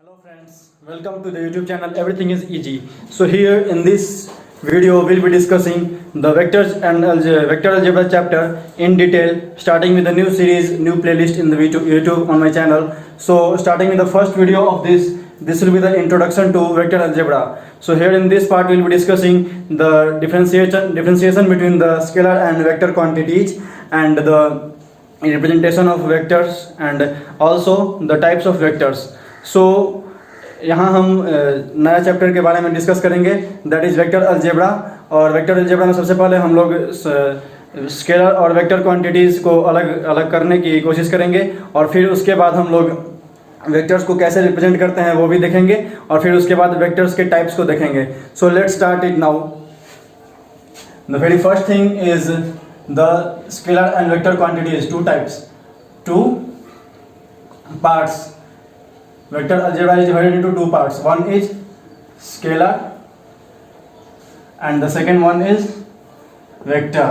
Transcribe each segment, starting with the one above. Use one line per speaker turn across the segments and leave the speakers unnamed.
Hello friends, welcome to the YouTube channel Everything is Easy. So here in this video we'll be discussing the vectors and vector algebra chapter in detail, starting with the new series, new playlist in the YouTube on my channel. So starting with the first video of this will be the introduction to vector algebra. So here in this part we'll be discussing the differentiation between the scalar and vector quantities and the representation of vectors and also the types of vectors. सो यहाँ हम नया chapter के बारे में discuss करेंगे, that is vector algebra. और vector algebra में सबसे पहले हम लोग स्केलर और वेक्टर क्वांटिटीज़ को अलग अलग करने की कोशिश करेंगे और फिर उसके बाद हम लोग वेक्टर्स को कैसे रिप्रेजेंट करते हैं वो भी देखेंगे और फिर उसके बाद वेक्टर्स के टाइप्स को देखेंगे. So let's start it now. The very first thing is the scalar and vector quantities, two types, two parts. Vector algebra is divided into two parts. One is scalar and the second one is vector.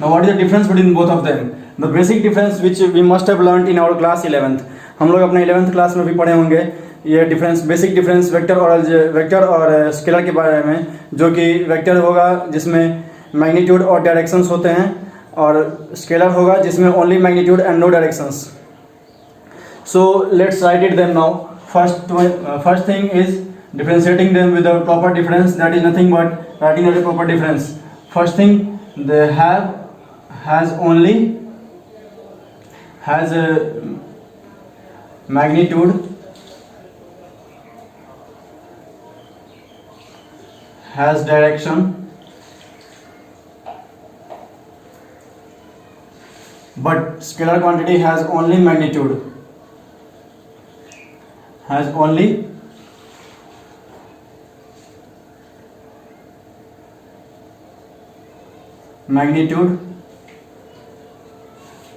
Now what is the difference between both of them? The basic difference which we must have learned in our class 11th. हम लोग अपने 11th class में भी पढ़े होंगे ये difference, basic difference vector और scalar के बारे में, जो कि वेक्टर होगा जिसमें मैग्नीट्यूड और डायरेक्शंस होते हैं और स्केलर होगा जिसमें only magnitude and no directions. So let's write it them now. First thing is differentiating them with a proper difference, that is nothing but writing as a proper difference. First thing, they has a magnitude, has direction, but scalar quantity has only magnitude. Has only magnitude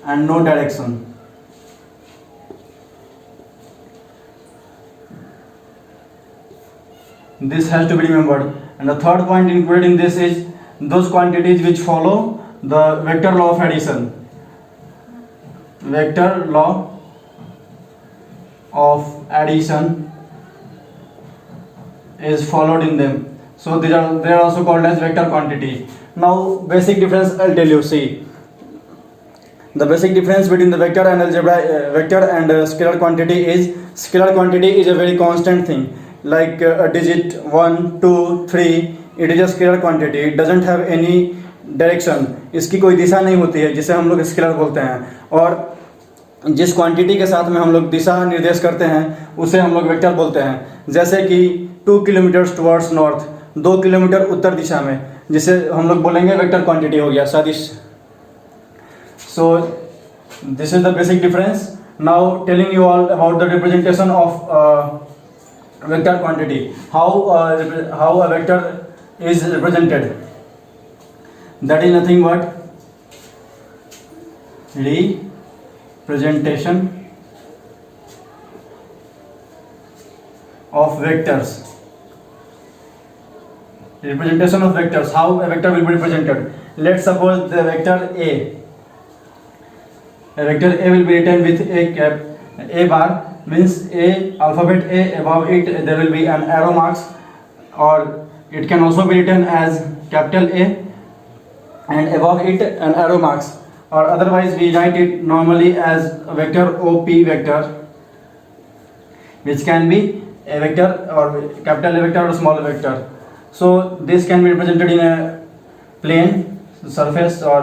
and no direction. This has to be remembered. And the third point included in this is those quantities which follow the vector law of addition. Vector law of addition is followed in them, so they are also called as vector quantity. Now basic difference I'll tell you. See, the basic difference between the vector and scalar quantity is, scalar quantity is a very constant thing, like a digit 1 2 3. It is a scalar quantity. It doesn't have any direction. इसकी कोई दिशा नहीं होती है जिसे हम लोग scalar बोलते हैं. और जिस क्वांटिटी के साथ में हम लोग दिशा निर्देश करते हैं उसे हम लोग वेक्टर बोलते हैं. जैसे कि 2 किलोमीटर टुवर्ड्स नॉर्थ, 2 किलोमीटर उत्तर दिशा में, जिसे हम लोग बोलेंगे वेक्टर क्वांटिटी हो गया, सदिश. सो this is the basic difference. Now telling you all about the representation of vector quantity, how a vector is represented. That is nothing but representation of vectors. Representation of vectors, how a vector will be represented. Let's suppose the vector A. A vector A will be written with a cap. A bar means A, alphabet A. Above it there will be an arrow marks, or it can also be written as capital A and above it an arrow marks, or otherwise we write it normally as a vector OP vector, which can be a vector or capital A vector or small vector. So this can be represented in a plane surface or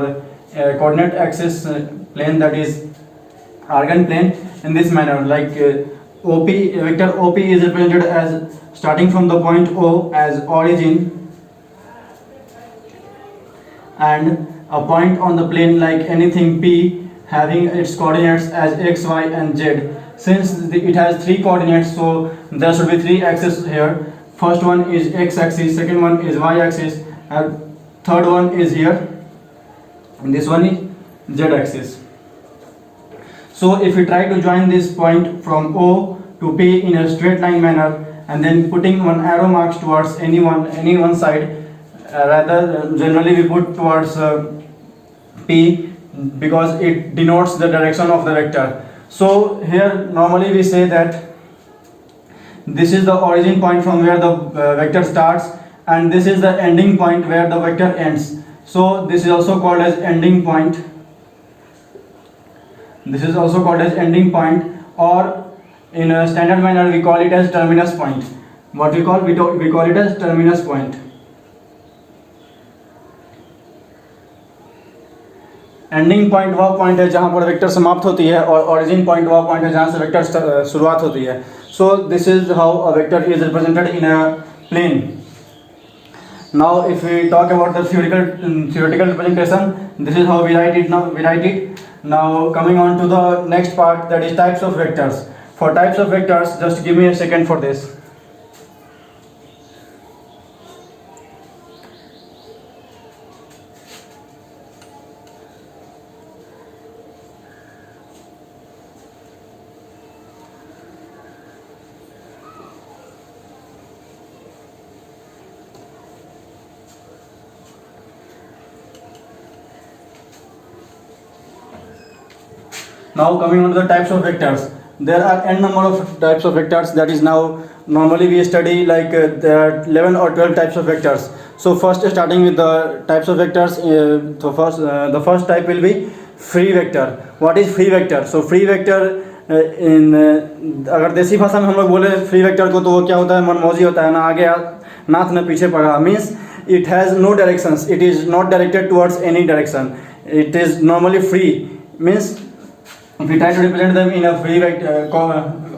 a coordinate axis plane, that is Argand plane, in this manner. Like OP, vector OP is represented as starting from the point O as origin, and a point on the plane like anything P having its coordinates as x, y and z. Since it has 3 coordinates, so there should be 3 axes here. First one is x axis, second one is y axis, and third one is here, and this one is z axis. So if we try to join this point from O to P in a straight line manner and then putting one arrow marks towards any one side, rather generally we put towards P because it denotes the direction of the vector. So here normally we say that this is the origin point from where the vector starts, and this is the ending point where the vector ends. So this is also called as ending point. This is also called as ending point, or in a standard manner we call it as terminus point. What we call it as terminus point. Ending point वह point है जहाँ पर vector समाप्त होती है, और origin point वह point है जहाँ से वेक्टर शुरुआत होती है. So this is how a vector is represented in a plane. Now if we talk about the theoretical representation, this is how we write it. Now coming on to the next part, that is types of vectors. For types of vectors, just give me a second for this. Now coming on to the types of vectors, there are n number of types of vectors. That is, now normally we study like there are 11 or 12 types of vectors. So first, starting with the types of vectors, the first type will be free vector. What is free vector? So free vector अगर देसी भाषा में हम लोग बोले free vector को, तो वो क्या होता है, मनमौजी होता है, ना आगे नाथ ना पीछे पड़ा. Means it has no directions, it is not directed towards any direction, it is normally free. Means if we try to represent them in a free vector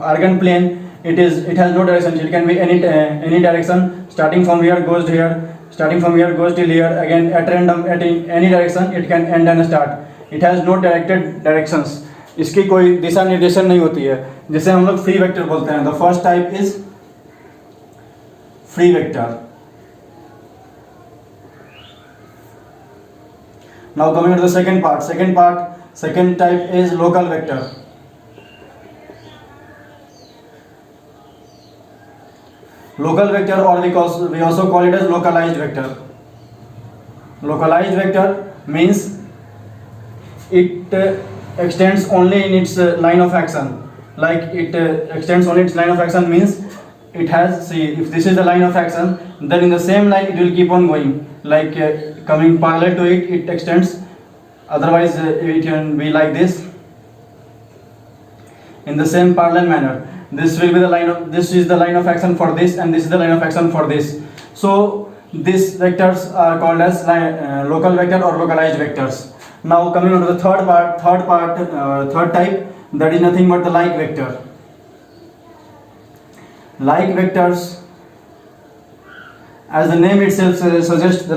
Argand plane, it has no direction. It can be any direction, starting from here goes to here, starting from here goes till here, again at random at any direction it can end and start. It has no directed directions. इसकी कोई दिशा निर्देशन नहीं होती है, जिसे हम लोग free vector बोलते हैं. The first type is free vector. Now coming to the second type is local vector. Local vector, or we also call it as localized vector. Localized vector means it extends only in its line of action. Like it extends only its line of action means it has, see, if this is the line of action, then in the same line it will keep on going, like coming parallel to it, it extends. Otherwise it can be like this, in the same parallel manner. This will be the line of, this is the line of action for this, and this is the line of action for this. So these vectors are called as local vector or localized vectors. Now coming on to the third type, that is nothing but the like vector. Like vectors, as the name itself suggests, the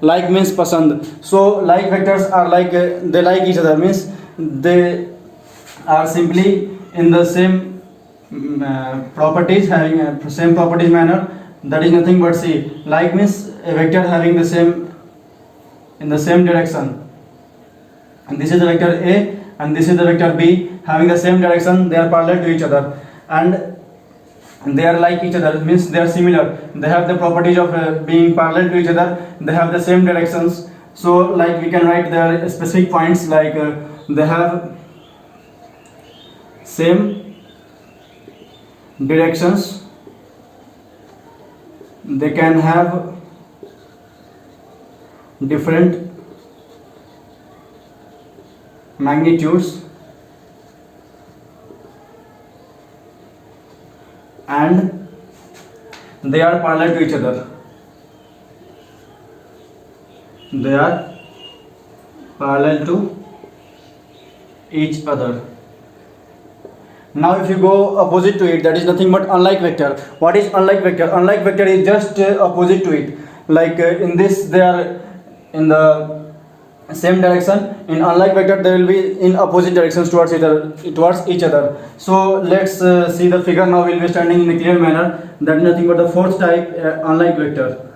like means pasand. So like vectors are like they like each other, means they are simply in the same properties, having a same properties manner. That is nothing but, see, like means a vector having the same in the same direction, and this is the vector A and this is the vector B, having the same direction. They are parallel to each other and they are like each other, means they are similar. They have the properties of being parallel to each other. They have the same directions. So like we can write their specific points, like they have same directions, they can have different magnitudes, and they are parallel to each other. They are parallel to each other. Now if you go opposite to it, that is nothing but unlike vector. What is unlike vector? Unlike vector is just opposite to it. Like in this they are in the same direction. In unlike vector they will be in opposite directions towards each other. So let's see the figure. Now we will be standing in a clear manner. That is nothing but the fourth type, unlike vector.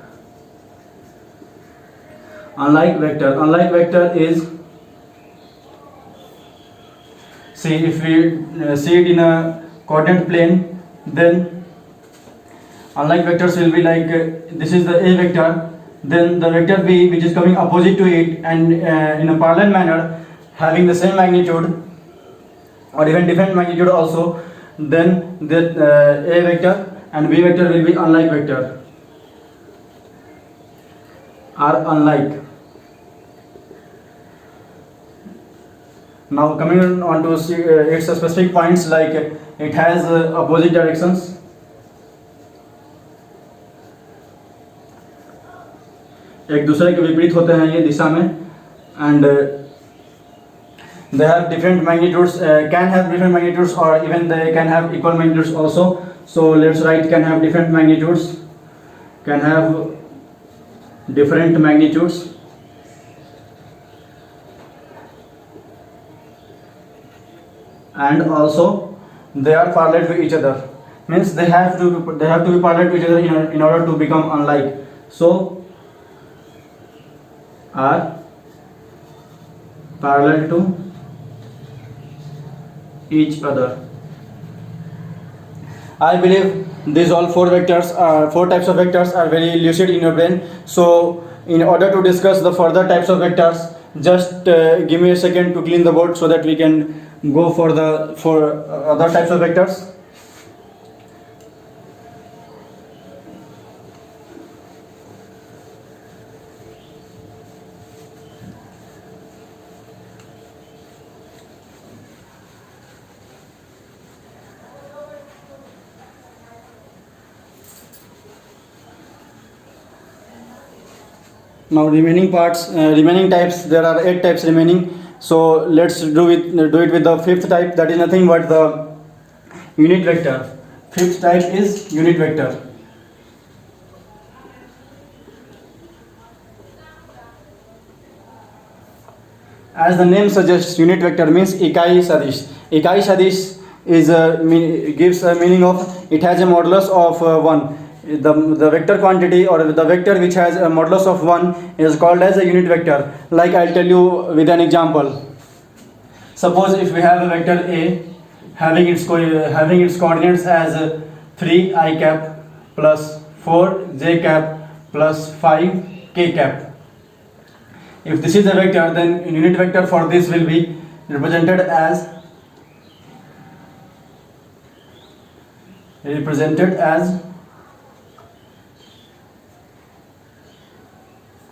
Unlike vector is, see, if we see it in a coordinate plane, then unlike vectors will be like this is the A vector, then the vector B, which is coming opposite to it and in a parallel manner having the same magnitude, or even different magnitude also, then that A vector and B vector will be unlike vector, are unlike. Now coming on to see, its specific points, like it has opposite directions, एक दूसरे के विपरीत होते हैं ये दिशा में, and they have different magnitudes, can have different magnitudes, or even they can have equal magnitudes also. So let's write can have different magnitudes, can have different magnitudes, and also they are parallel to each other, means they have to be parallel to each other in order to become unlike. So are parallel to each other. I believe these all four types of vectors are very lucid in your brain. So in order to discuss the further types of vectors, just give me a second to clean the board so that we can go for other types of vectors. Now remaining types, there are 8 types remaining. So let's do it with the fifth type, that is nothing but the unit vector. Fifth type is unit vector. As the name suggests, unit vector means इकाई सदिश. इकाई सदिश gives a meaning of it has a modulus of 1. The vector quantity or the vector which has a modulus of 1 is called as a unit vector. Like I'll tell you with an example. Suppose if we have a vector A having its coordinates as 3 I cap plus 4 j cap plus 5 k cap. If this is a vector, then unit vector for this will be represented as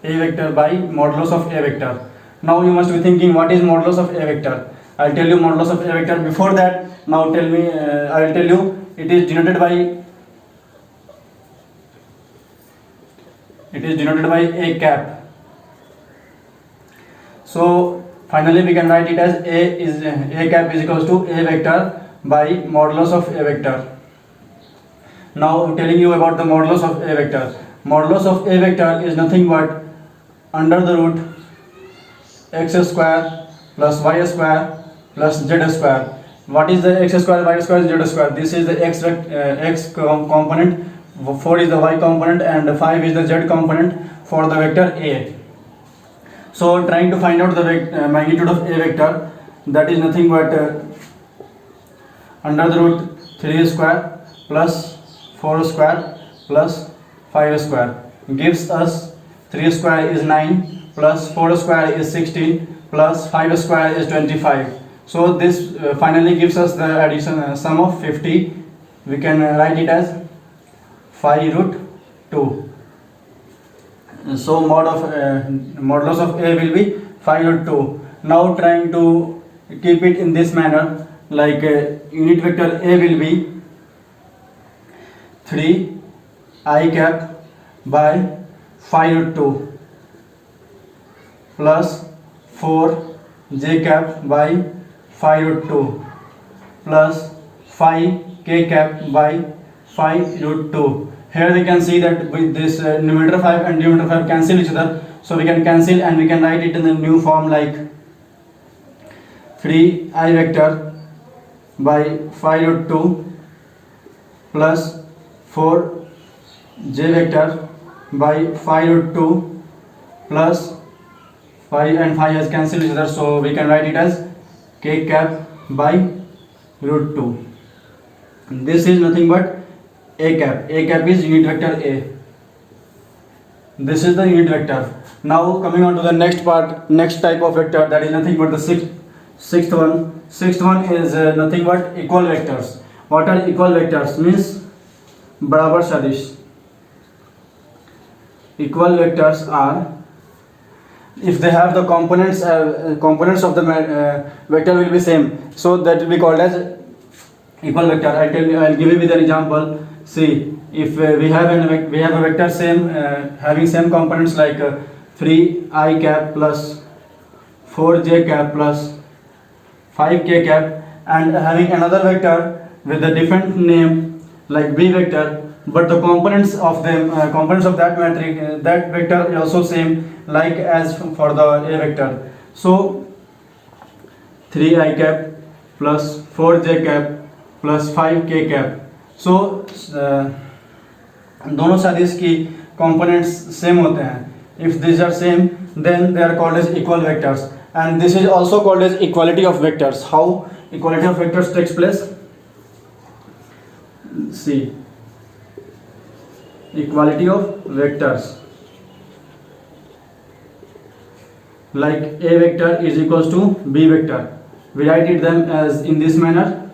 A vector by modulus of A vector. Now you must be thinking, what is modulus of A vector? I'll tell you modulus of A vector. Before that, now I will tell you it is denoted by A cap. So finally we can write it as A cap is equals to A vector by modulus of A vector. Now telling you about the modulus of A vector. Modulus of A vector is nothing but under the root x square plus y square plus z square. What is the x square, y square, z square? This is the x component, 4 is the y component, and 5 is the z component for the vector A. So trying to find out the magnitude of A vector, that is nothing but under the root 3 square plus 4 square plus 5 square gives us 3 square is 9 plus 4 square is 16 plus 5 square is 25. So this finally gives us the addition sum of 50. We can write it as 5 root 2. So modulus of A will be 5 root 2. Now trying to keep it in this manner, like unit vector A will be 3 I cap by 5 root 2 plus 4 j cap by 5 root 2 plus 5 k cap by 5 root 2. Here we can see that with this numerator 5 and denominator 5 cancel each other, so we can cancel and we can write it in the new form like 3 I vector by 5 root 2 plus 4 j vector by 5 root 2 plus 5 and 5 has cancelled each other, so we can write it as k cap by root 2. This is nothing but A cap. A cap is unit vector A. This is the unit vector. Now coming on to the next type of vector, that is nothing but the Sixth one is nothing but equal vectors. What are equal vectors? Means बराबर सदिश. Equal vectors are if they have the components of the vector will be same, so that will be called as equal vector. I'll give you with an example. See, if we have a vector same having same components like 3i cap plus 4j cap plus 5k cap, and having another vector with a different name like b vector, but the components of that matrix that vector is also same like as for the a vector. So 3i cap plus 4j cap plus 5k cap. So दोनों सदिश की components same होते हैं. If these are same, then they are called as equal vectors, and this is also called as equality of vectors. How equality of vectors takes place? See, equality of vectors, like a vector is equals to b vector. We write it them as in this manner.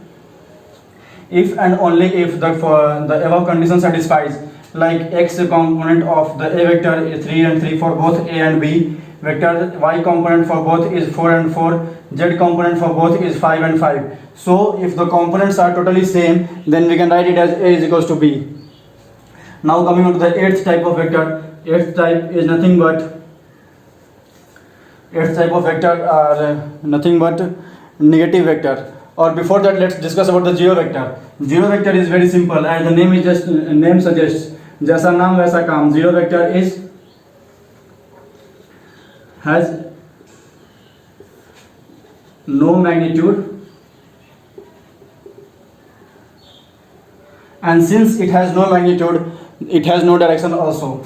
If and only if the above condition satisfies, like x component of the a vector is 3 and 3 for both a and b, vector y component for both is 4 and 4, z component for both is 5 and 5. So if the components are totally same, then we can write it as a is equals to b. Now coming on to the eighth type of vector. Eighth type is nothing but negative vector. Or before that, let's discuss about the zero vector. Zero vector is very simple, as the name suggests. जैसा नाम वैसा काम. Zero vector has no magnitude, and since it has no magnitude, it has no direction also.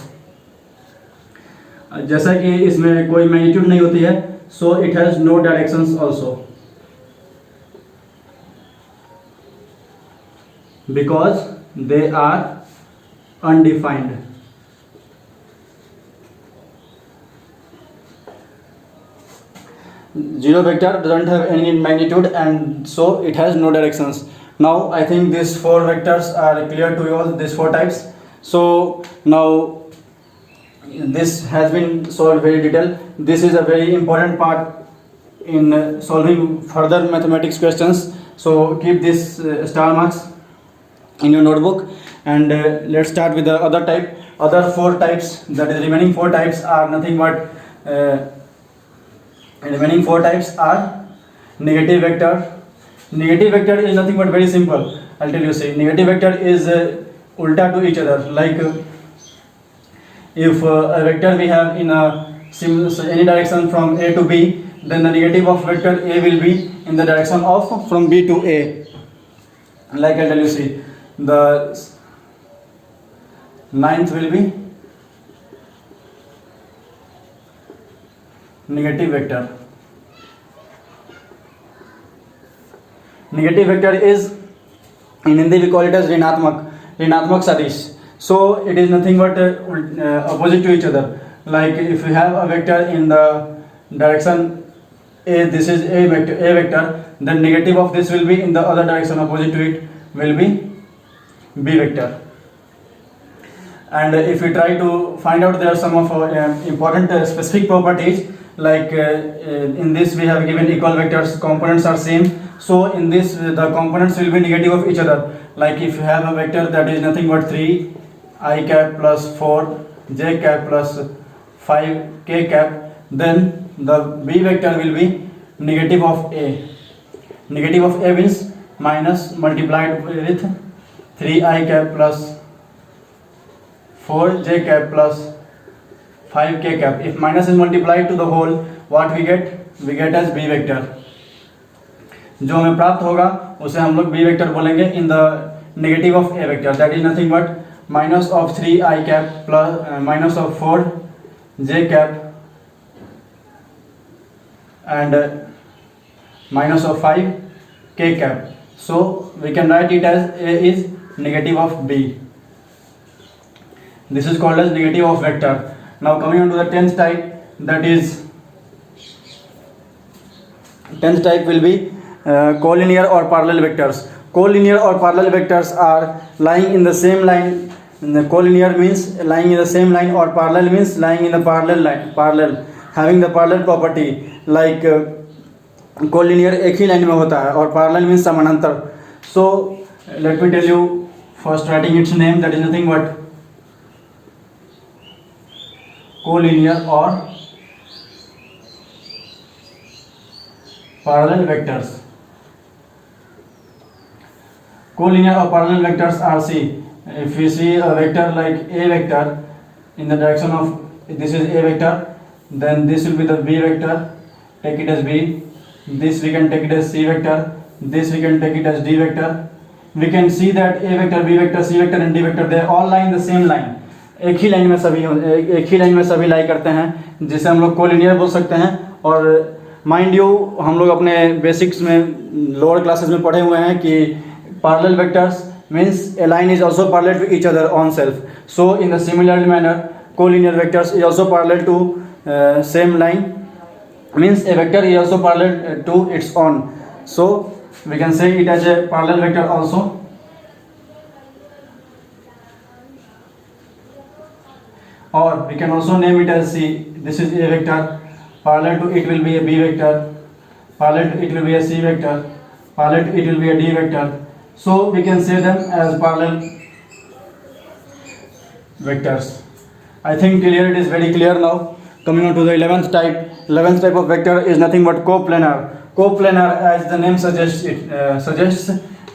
जैसा कि इसमें कोई magnitude नहीं होती है, so it has no directions also, because they are undefined. Zero vector doesn't have any magnitude, and so it has no directions. Now I think these four vectors are clear to you all, these four types. So now this has been solved very detailed. This is a very important part in solving further mathematics questions. So keep this star marks in your notebook, and let's start with the other type. Other four types, that is remaining four types, are nothing but negative vector. Negative vector is nothing but very simple. I'll tell you. See, negative vector is ulta to each other. Like if a vector we have in any direction from a to b, then the negative of vector a will be in the direction of from b to a. Like I'll tell you. See, the ninth will be negative vector. Negative vector is, in Hindi we call it as ऋणात्मक सदिश. So it is nothing but opposite to each other. Like if we have a vector in the direction a, this is a vector, then negative of this will be in the other direction opposite to it will be b vector. And if we try to find out, there are some of important specific properties. Like in this we have given equal vectors, components are same, so in this the components will be negative of each other. Like if you have a vector that is nothing but 3i cap plus 4j cap plus 5k cap, then the b vector will be negative of a. Negative of a means minus multiplied with 3i cap plus 4j cap plus 5k cap. If minus is multiplied to the whole, what we get? We get as b vector. जो हमें प्राप्त होगा उसे हम लोग b vector बोलेंगे in the negative of a vector. That is nothing but minus of 3i cap plus minus of 4j cap and minus of 5k cap. So we can write it as a is negative of b. This is called as negative of vector. Now coming on to the 10th type, that is 10th type will be collinear or parallel vectors. Collinear or parallel vectors are lying in the same line. Collinear means lying in the same line, or parallel means lying in the parallel line, parallel, having the parallel property. Like collinear एक ही line में होता है और parallel means समानांतर. So let me tell you, first writing its name, that is nothing but collinear or parallel vectors. Collinear or parallel vectors are, see, if we see a vector like a vector in the direction of, this is a vector, then this will be the b vector, take it as b. This we can take it as c vector, this we can take it as d vector. We can see that a vector, b vector, c vector and d vector, they all lie in the same line. एक ही line में सभी लाई करते हैं, जिसे हम लोग collinear बोल सकते हैं. और माइंड यू, हम लोग अपने बेसिक्स में लोअर क्लासेस में पढ़े हुए हैं कि parallel vectors means a line is also parallel to each other on self. So in the similar manner, collinear vectors is also parallel to same line, means a vector is also parallel to its own. So we can say it as a parallel vector also. Or we can also name it as, see, this is a vector, parallel to it will be a b vector, parallel to it will be a c vector, parallel to it will be a d vector. So we can say them as parallel vectors. I think clear, it is very clear now. Coming on to the 11th type. 11th type of vector is nothing but coplanar. Coplanar, as the name suggests,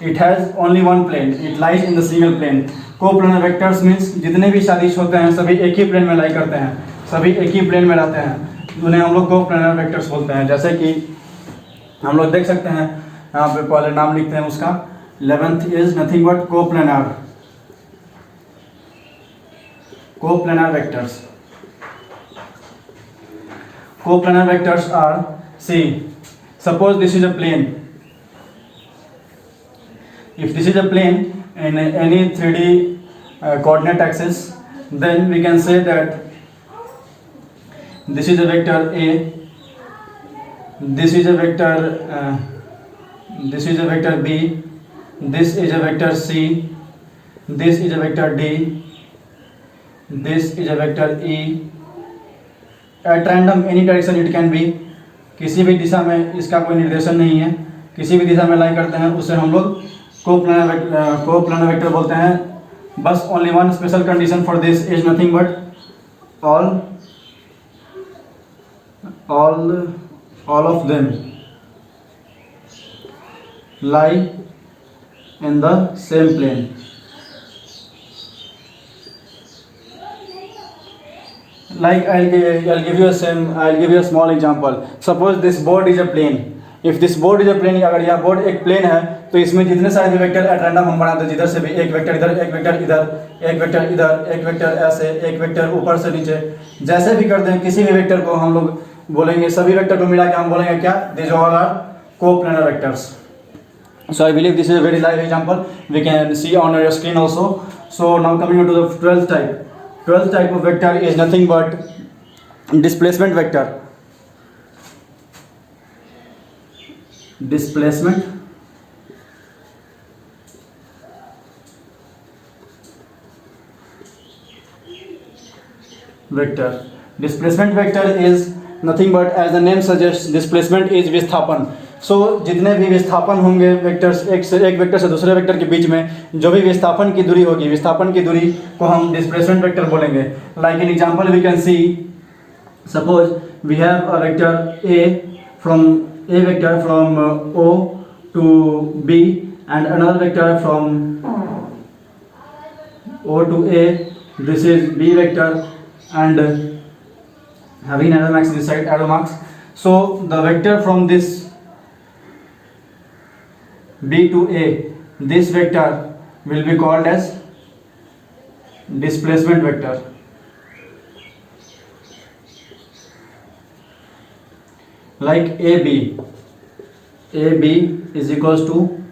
it has only one plane. It lies in the single plane. Coplanar vectors means जितने भी सदिश होते हैं सभी एक ही plane में लाई करते हैं, सभी एक ही प्लेन में रहते हैं, उन्हें हम लोग कोप्लेनर वेक्टर्स बोलते हैं. जैसे कि हम लोग देख सकते हैं, यहाँ पे पहले नाम लिखते हैं उसका. 11th is nothing but coplanar. Coplanar vectors. Coplanar vectors are, see, suppose this is a plane. If this is a plane in any 3D coordinate axis, then we can say that this is a vector A, this is a vector B, this is a vector C, this is a vector D, this is a vector E. At random any direction it can be. किसी भी दिशा में इसका कोई निर्देशन नहीं है, किसी भी दिशा में लाई करते हैं, उसे हम लोग कोप्लानर वेक्टर बोलते हैं. बस only one special condition for this is nothing but all of them lie in the same plane. Like I'll give you a small example. Suppose this board is a plane. If this board is a plane, अगर यह board एक plane है तो इसमें जितने सारे भी vector at random हम बनाते हैं, जिधर से भी एक वेक्टर इधर, एक वेक्टर इधर, एक वेक्टर इधर, एक वेक्टर ऐसे, एक वेक्टर ऊपर से नीचे, जैसे भी करते हैं किसी भी वेक्टर को हम लोग बोलेंगे, सभी वेक्टर को मिला के हम बोलेंगे क्या, this all are coplanar vectors. So I believe this is a very live example. We can see on your screen also. So now coming on to the 12th type. 12th type of vector is nothing but displacement vector. Displacement vector. Displacement vector is nothing but, as the name suggests, displacement is विस्थापन. सो जितने भी विस्थापन होंगे vectors, एक vector से दूसरे vector के बीच में जो भी विस्थापन की दूरी होगी, विस्थापन की दूरी को हम डिस्प्लेसमेंट वेक्टर बोलेंगे. Like in example we can see, suppose we have a vector A vector from O to B and another vector from O to A. This is B vector and having arrow marks this side, arrow marks. So the vector from this B to A, this vector will be called as displacement vector. Like AB is equals to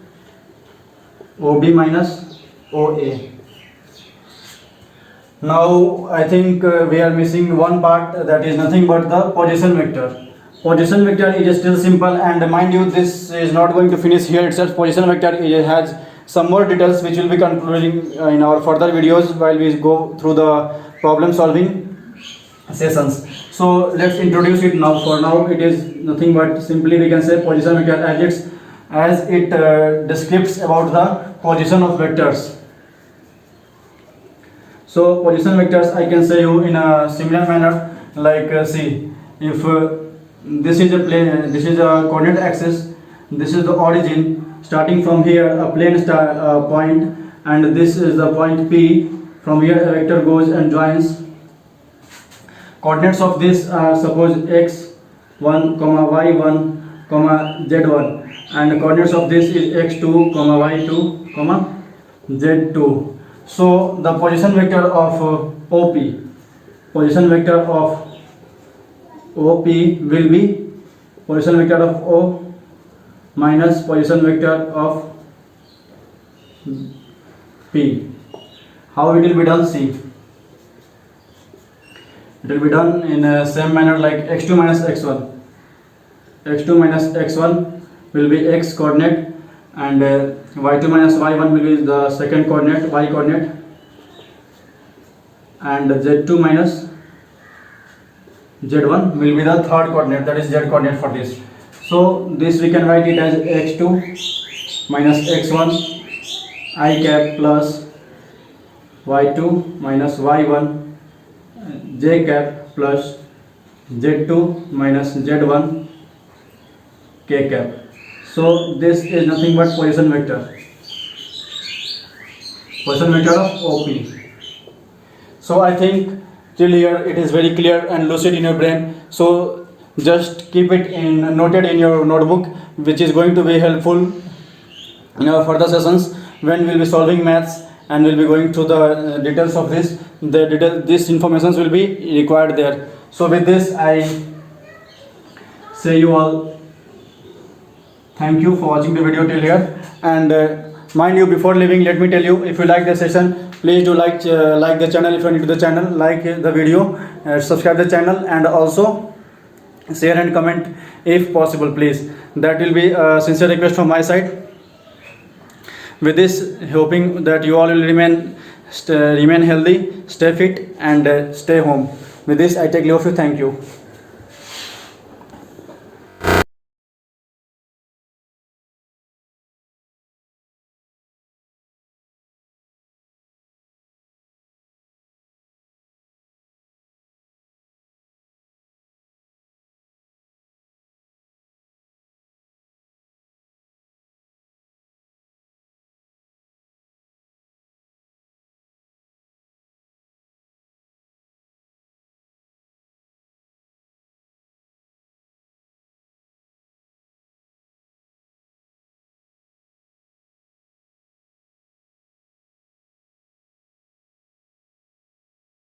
OB minus OA. Now I think we are missing one part, that is nothing but the position vector. Position vector is still simple, and mind you, this is not going to finish here itself. Position vector has some more details which will be concluding in our further videos while we go through the problem solving sessions. So let's introduce it now. For now, it is nothing but simply we can say position vector as it describes about the position of vectors. So position vectors I can say you in a similar manner, like see, if this is a plane, this is a coordinate axis, this is the origin. Starting from here, a plane point, and this is the point P. From here, a vector goes and joins. Coordinates of this are suppose x1, y1, z1, and coordinates of this is x2, y2, z2. So the position vector of OP, position vector of OP will be position vector of O minus position vector of P. How it will be done? See, it will be done in the same manner like x2 minus x1. x2 minus x1 will be x coordinate, and y2 minus y1 will be the second coordinate, y coordinate, and z2 minus z1 will be the third coordinate, that is z coordinate for this. So this we can write it as x2 minus x1 I cap plus y2 minus y1 j cap plus z2 minus z1 k cap. So this is nothing but position vector of OP. So I think till here it is very clear and lucid in your brain. So just keep it noted in your notebook, which is going to be helpful in our further sessions when we'll be solving maths and we'll be going through the details of this. This information will be required there. So with this, I say you all thank you for watching the video till here. And mind you, before leaving, let me tell you, if you like the session, please do like the channel. If you are new to the channel, like the video, subscribe the channel, and also share and comment if possible, please. That will be a sincere request from my side. With this, hoping that you all will remain healthy, stay fit, and stay home. With this, I take leave of you. Thank you.